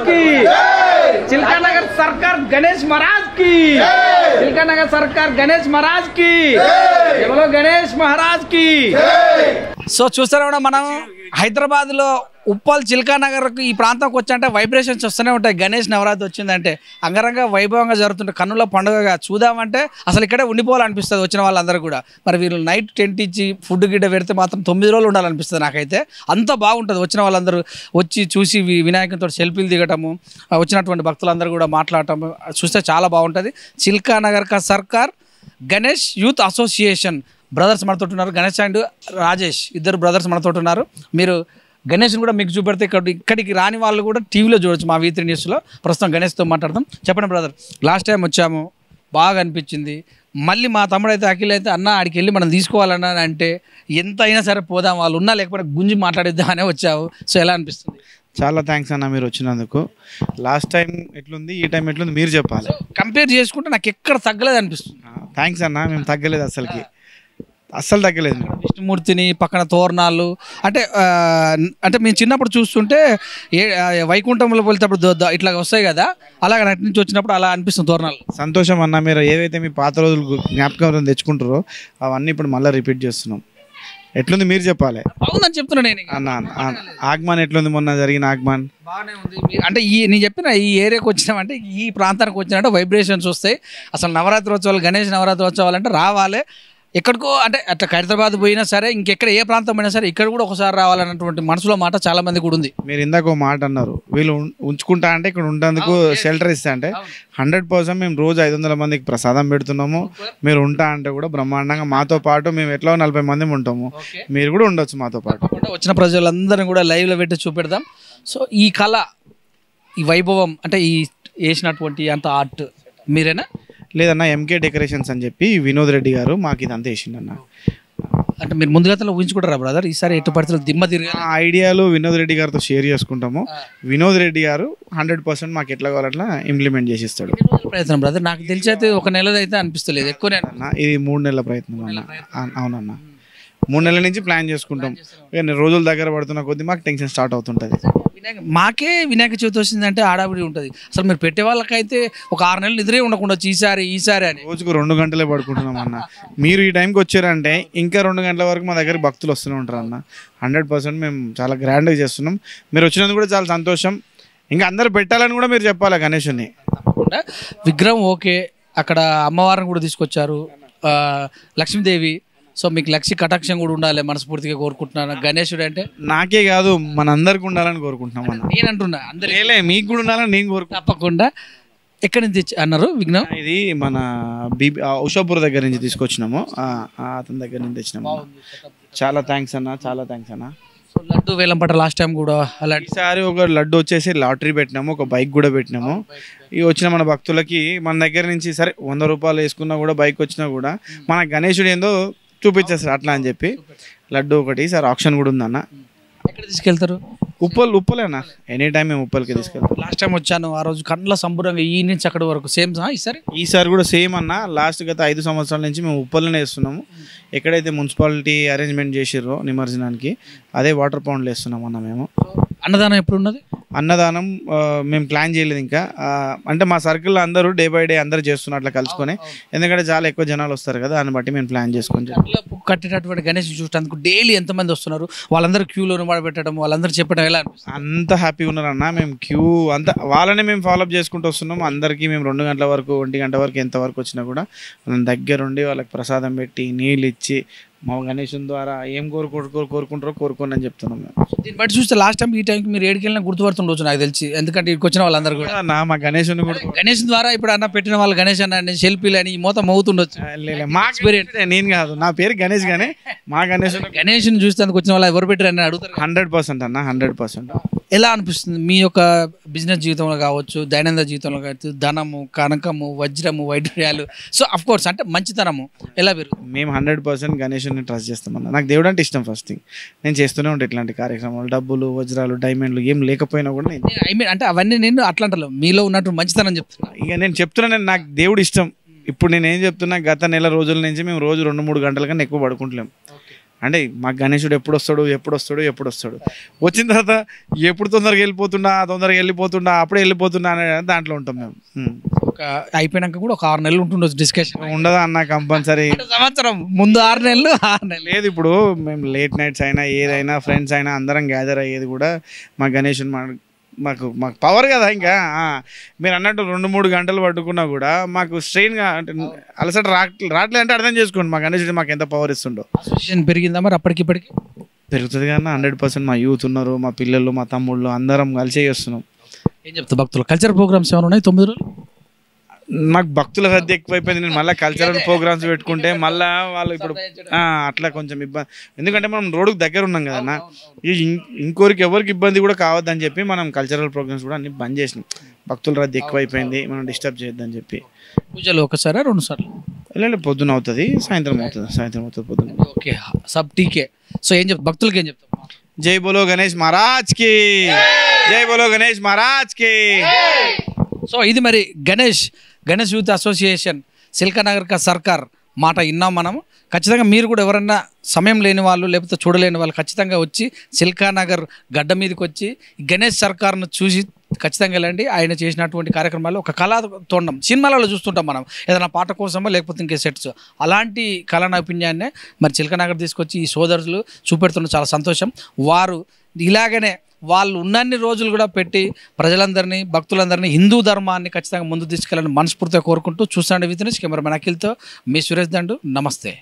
की, चिल्का नगर सरकार गणेश महाराज की, चिल्का नगर सरकार गणेश महाराज की, बोलो गणेश महाराज की। సో చూస్తారా కూడా మనం హైదరాబాద్ లో ఉప్పల్ చిల్కా నగర్ ఈ ప్రాంతంకి వచ్చాయంటే వైబ్రేషన్స్ వస్తూనే ఉంటాయి. గణేష్ నవరాత్రి వచ్చిందంటే అంగరంగ వైభవంగా జరుగుతుంటే కన్నుల పండుగగా చూద్దామంటే అసలు ఇక్కడే ఉండిపోవాలనిపిస్తుంది వచ్చిన వాళ్ళందరూ కూడా. మరి వీళ్ళు నైట్ టెంట్ ఇచ్చి ఫుడ్ గిడ్డ పెడితే మాత్రం 9 రోజులు ఉండాలనిపిస్తుంది నాకైతే. అంత బాగుంటుంది. వచ్చిన వాళ్ళందరూ వచ్చి చూసి వినాయకునితో సెల్ఫీలు దిగటము, వచ్చినటువంటి భక్తులందరూ కూడా మాట్లాడటము చూస్తే చాలా బాగుంటుంది. చిల్కా నగర్ కా సర్కార్ గణేష్ యూత్ అసోసియేషన్ బ్రదర్స్ మనతో ఉన్నారు. గణేష్ అండ్ రాజేష్ ఇద్దరు బ్రదర్స్ మనతో ఉన్నారు. మీరు గణేష్ని కూడా మీకు చూపెడితే ఇక్కడికి రాని వాళ్ళు కూడా టీవీలో చూడొచ్చు మా V3 న్యూస్లో. ప్రస్తుతం గణేష్తో మాట్లాడదాం. చెప్పండి బ్రదర్, లాస్ట్ టైం వచ్చాము బాగా అనిపించింది. మళ్ళీ మా తమ్ముడు అయితే అఖిల్ అయితే అన్న ఆడికి వెళ్ళి మనం తీసుకోవాలన్నా అంటే ఎంత అయినా సరే పోదాం, వాళ్ళు ఉన్నా లేకపోతే గుంజి మాట్లాడిద్దామనే వచ్చావు. సో ఎలా అనిపిస్తుంది? చాలా థ్యాంక్స్ అన్న మీరు వచ్చినందుకు. లాస్ట్ టైం ఎట్లుంది, ఈ టైం ఎట్లుంది మీరు చెప్పాలి. కంపేర్ చేసుకుంటే నాకు ఎక్కడ తగ్గలేదు అనిపిస్తుంది. థ్యాంక్స్ అన్న, మేము తగ్గలేదు, అస్సలు తగ్గలేదు. విష్ణుమూర్తిని పక్కన తోరణాలు అంటే అంటే మేము చిన్నప్పుడు చూస్తుంటే వైకుంఠంలో వెళ్తేప్పుడు ఇట్లా వస్తాయి కదా, అలాగే అటు నుంచి వచ్చినప్పుడు అలా అనిపిస్తుంది తోరణాలు. సంతోషం అన్న, మీరు ఏవైతే మీ పాత రోజులు జ్ఞాపకం తెచ్చుకుంటారో అవన్నీ ఇప్పుడు మళ్ళీ రిపీట్ చేస్తున్నాం. ఎట్లుంది మీరు చెప్పాలి. బాగుందని చెప్తున్నా నేను. అన్న ఆగమాన్ ఎట్లుంది, మొన్న జరిగిన ఆగమాన్ బాగానే ఉంది. అంటే నేను చెప్పిన ఈ ఏరియాకి వచ్చినామంటే ఈ ప్రాంతానికి వచ్చినామంటే వైబ్రేషన్స్ వస్తాయి. అసలు నవరాత్రోత్సవాలు, గణేష్ నవరాత్రోత్సవాలు అంటే రావాలి. ఎక్కడికో అంటే అట్లా హైదరాబాద్ పోయినా సరే, ఇంకెక్కడ ఏ ప్రాంతం పోయినా సరే ఇక్కడ కూడా ఒకసారి రావాలన్నటువంటి మనసులో మాట చాలా మంది కూడా ఉంది. మీరు ఇందాక ఒక మాట అన్నారు, వీళ్ళు ఉంచుకుంటా అంటే ఇక్కడ ఉండేందుకు షెల్టర్ ఇస్తా అంటే 100% మేము రోజు 500 మందికి ప్రసాదం పెడుతున్నాము. మీరు ఉంటా అంటే కూడా బ్రహ్మాండంగా మాతో పాటు మేము ఎట్లా 40 మంది ఉంటాము, మీరు కూడా ఉండొచ్చు మాతో పాటు. వచ్చిన ప్రజలందరినీ కూడా లైవ్లో పెట్టి చూపెడదాం. సో ఈ కళ, ఈ వైభవం అంటే ఈ వేసినటువంటి అంత ఆర్ట్ మీరేనా? లేదన్న, MK డెకరేషన్స్ అని చెప్పి వినోద్ రెడ్డి గారు మాకు ఇదంతా వేసిండన్న. అంటే మీరు ముందుగా ఊహించుకుంటారా బ్రదర్ ఈసారి ఎటు పరిస్థితులు దిమ్మ తిరిగి ఐడియాలు వినోద్ రెడ్డి గారితో షేర్ చేసుకుంటాము. వినోద్ రెడ్డి గారు 100% మాకు ఎట్లా కావాలట్లా ఇంప్లిమెంట్ చేసిస్తాడు. ప్రయత్నం బ్రదర్, నాకు తెలిసి అయితే 1 నెల అయితే అనిపిస్తలేదు ఎక్కువనే. ఇది 3 నెలల ప్రయత్నం అన్న. అవునన్న, 3 నెలల నుంచి ప్లాన్ చేసుకుంటాం. రోజుల దగ్గర పడుతున్న కొద్దీ మాకు టెన్షన్ స్టార్ట్ అవుతుంటుంది. మాకే వినాయక చవితి వచ్చిందంటే ఆడావిడి ఉంటుంది. అసలు మీరు పెట్టే వాళ్ళకైతే ఒక 6 నెలలు నిద్రే ఉండకుండా ఈసారి అని రోజుకు 2 గంటలే పడుకుంటున్నాం అన్న. మీరు ఈ టైంకి వచ్చారంటే ఇంకా 2 గంటల వరకు మా దగ్గర భక్తులు వస్తూనే ఉంటారు అన్న. 100% మేము చాలా గ్రాండ్గా చేస్తున్నాం. మీరు వచ్చినందుకు కూడా చాలా సంతోషం. ఇంకా అందరు పెట్టాలని కూడా మీరు చెప్పాలి గణేషుని. తప్పకుండా విగ్రహం ఓకే, అక్కడ అమ్మవారిని కూడా తీసుకొచ్చారు, లక్ష్మీదేవి. సో మీకు లక్ష్య కటాక్షం కూడా ఉండాలి మనస్ఫూర్తిగా కోరుకుంటున్నాను. గణేశుడు అంటే నాకే కాదు మనందరికి ఉండాలని కోరుకుంటున్నాం అన్న. నేను అంటున్నా అందరికీ మీకు కూడా ఉండాలని నేను కోరుకుంటున్నా. తప్పకుండా. ఎక్కడి నుంచి అన్నారు విఘ్నం? ఇది మన ఉషాపూర్ దగ్గర నుంచి తీసుకొచ్చినాము, అతని దగ్గర నుంచి తెచ్చినాము. చాలా థ్యాంక్స్ అన్న, చాలా థ్యాంక్స్ అన్న. లడ్డు వేలం పట్ట లాస్ట్ టైం కూడా అలా. ఈసారి ఒక లడ్డు వచ్చేసి లాటరీ పెట్టినాము, ఒక బైక్ కూడా పెట్టినాము. ఇవి వచ్చిన మన భక్తులకి మన దగ్గర నుంచి సరే 100 రూపాయలు వేసుకున్నా కూడా బైక్ వచ్చినా కూడా మన గణేశుడు ఏందో చూపించేస్తారు అట్లా అని చెప్పి లడ్డు ఒకటి. సార్ ఆప్షన్ కూడా ఉందన్న. ఎక్కడ తీసుకెళ్తారు? ఉప్పలేనా, ఎనీ టైం మేము ఉప్పల్కి తీసుకెళ్తాం. లాస్ట్ టైం వచ్చాను, ఆ రోజు కళ్ళ సంబరంగా ఈ నుంచి అక్కడి వరకు సేమ్. ఈసారి కూడా సేమ్ అన్న. లాస్ట్ గత 5 సంవత్సరాల నుంచి మేము ఉప్పల్లోనే వేస్తున్నాము. ఎక్కడైతే మున్సిపాలిటీ అరేంజ్మెంట్ చేసిర్రో నిమజ్జనానికి అదే వాటర్ పౌండ్లో వేస్తున్నాం అన్న. మేము అన్నదానం ఎప్పుడు ఉన్నది? అన్నదానం మేము ప్లాన్ చేయలేదు ఇంకా. అంటే మా సర్కిల్లో అందరూ డే బై డే అందరూ చేస్తున్నారు అట్లా కలుసుకొని, ఎందుకంటే చాలా ఎక్కువ జనాలు వస్తారు కదా, దాన్ని బట్టి మేము ప్లాన్ చేసుకొని కట్టేటటువంటి గణేష్ చూడటానికి డైలీ ఎంతమంది వస్తున్నారు, వాళ్ళందరూ క్యూలో పెట్టడం, వాళ్ళందరూ చెప్పడం ఎలా అంత హ్యాపీగా ఉన్నారు అన్న. మేము క్యూ అంతా వాళ్ళనే మేము ఫాలోఅప్ చేసుకుంటూ వస్తున్నాం. అందరికీ మేము 2 గంటల వరకు 1 గంట వరకు ఎంతవరకు వచ్చినా కూడా మనం దగ్గరుండి వాళ్ళకి ప్రసాదం పెట్టి నీళ్ళు ఇచ్చి మా గణేశుని ద్వారా ఏం కోరుకుంటారో కోరుకోండి అని చెప్తున్నాం మేము. దీన్ని బట్టి చూస్తే లాస్ట్ టైం ఈ టైంకి మీరు ఏడికెళ్ళినా గుర్తుపడుతుండొచ్చు నాకు తెలిసి, ఎందుకంటే ఇక్కడికి వచ్చిన వాళ్ళందరూ కూడా మా గణేశుని కూడా గణేష్ ద్వారా ఇప్పుడు అన్న పెట్టిన వాళ్ళు గణేష్ అన్న సెల్ఫీలు అని మొత్తం అవుతుండొచ్చు. మా ఎక్స్పీరియన్స్ నేను కాదు, నా పేరు గణేష్ గానే. మా గణేష్ని చూస్తే వచ్చిన వాళ్ళు ఎవరు పెట్టారు అని అడుగుతారు. 100% అన్న, 100%. ఎలా అనిపిస్తుంది మీ యొక్క బిజినెస్ జీవితంలో కావచ్చు, దైనందిన జీవితంలో కావచ్చు, ధనము, కనకము, వజ్రము, వైఢూర్యాలు, సో అఫ్ కోర్స్ అంటే మంచితనము ఎలా పెరుగుతుంది? మేము 100% గణేశుని ట్రస్ట్ చేస్తామన్నా. నాకు దేవుడు అంటే ఇష్టం. ఫస్ట్ థింగ్ నేను చేస్తూనే ఉంటాను ఇట్లాంటి కార్యక్రమాలు. డబ్బులు, వజ్రాలు, డైమండ్లు ఏం లేకపోయినా కూడా నేను అంటే అవన్నీ నేను అట్లా అంటాను, మీలో ఉన్నట్టు మంచితనం చెప్తున్నా. ఇక నేను చెప్తున్నాను, నాకు దేవుడు ఇష్టం. ఇప్పుడు నేను ఏం చెప్తున్నా, గత నెల రోజుల నుంచి మేము రోజు 2-3 గంటల కన్నా ఎక్కువ పడుకుంటలేము. అంటే మా గణేశుడు ఎప్పుడు వస్తాడు వచ్చిన తర్వాత ఎప్పుడు తొందరగా వెళ్ళిపోతుండా అప్పుడే వెళ్ళిపోతున్నా అనే దాంట్లో ఉంటాం మేము. ఒక అయిపోయినాక కూడా ఒక 6 నెలలు ఉంటుండొచ్చు డిస్కషన్. ఉండదా అన్న కంపల్సరీ సంవత్సరం ముందు 6 నెలలు 6 నెలలు లేదు. ఇప్పుడు మేము లేట్ నైట్స్ అయినా ఏదైనా ఫ్రెండ్స్ అయినా అందరం గ్యాదర్ అయ్యేది కూడా మా గణేశుని మాకు పవర్ కదా. ఇంకా మీరు అన్నట్టు 2-3 గంటలు పట్టుకున్నా కూడా మాకు స్ట్రెయిన్గా అంటే అలసట రావట్లేదు అంటే అర్థం చేసుకోండి మా గణేశుడు మాకు ఎంత పవర్ ఇస్తుండో. అసోసియేషన్ పెరిగిందా మరి అప్పటికిప్పటికి? పెరుగుతుంది కానీ 100% మా యూత్ ఉన్నారు, మా పిల్లలు, మా తమ్ముళ్ళు అందరం కలిసే చేస్తున్నాం. ఏం చెప్తా భక్తులు కల్చర్ ప్రోగ్రామ్స్ ఏమైనా ఉన్నాయి 9 రోజులు? నాకు భక్తుల రద్దీ ఎక్కువైపోయింది. నేను మళ్ళీ కల్చరల్ ప్రోగ్రామ్స్ పెట్టుకుంటే మళ్ళీ వాళ్ళు ఇప్పుడు అట్లా కొంచెం ఇబ్బంది. ఎందుకంటే మనం రోడ్డుకు దగ్గర ఉన్నాం కదన్నా, ఇంకోరికి ఎవరికి ఇబ్బంది కూడా కావద్దని చెప్పి మనం కల్చరల్ ప్రోగ్రామ్స్ కూడా అన్ని బంద్ చేసినాం. భక్తుల రద్దీ ఎక్కువైపోయింది, మనం డిస్టర్బ్ చేయొద్దని చెప్పి. పూజలు ఒకసారి 2 సార్లు? లేదు, పొద్దున అవుతుంది, సాయంత్రం అవుతుంది పొద్దున. ఓకే, సబ్ టీకే. సో ఏం చెప్తా భక్తులకి ఏం చెప్తాం? జై బోలో గణేష్ మహారాజ్ కి, జై బోలో గణేష్ మహారాజ్ కి. సో ఇది మరి గణేష్ యూత్ అసోసియేషన్ సిల్కానగర్ కా సర్కార్ మాట విన్నాం మనం. ఖచ్చితంగా మీరు కూడా ఎవరన్నా సమయం లేని వాళ్ళు లేకపోతే చూడలేని వాళ్ళు ఖచ్చితంగా వచ్చి సిల్కానగర్ గడ్డ మీదకి వచ్చి గణేష్ సర్కార్ను చూసి ఖచ్చితంగా వెళ్ళండి. ఆయన చేసినటువంటి కార్యక్రమాలు ఒక కళా తోండం సినిమాలలో చూస్తుంటాం మనం, ఏదైనా పాట కోసమో లేకపోతే ఇంకే సెట్స్, అలాంటి కళా నైపుణ్యాన్ని మరి సిల్కానగర్ తీసుకొచ్చి ఈ సోదరులు చూపెడుతున్న చాలా సంతోషం. వారు ఇలాగనే వాళ్ళు ఉన్నన్ని రోజులు కూడా పెట్టి ప్రజలందరినీ భక్తులందరినీ హిందూ ధర్మాన్ని ఖచ్చితంగా ముందు తీసుకెళ్ళాలని మనస్ఫూర్తిగా కోరుకుంటూ చూస్తాండి విత్ కెమెరామెన్ అఖిల్తో మీ సురేష్ దండు. నమస్తే.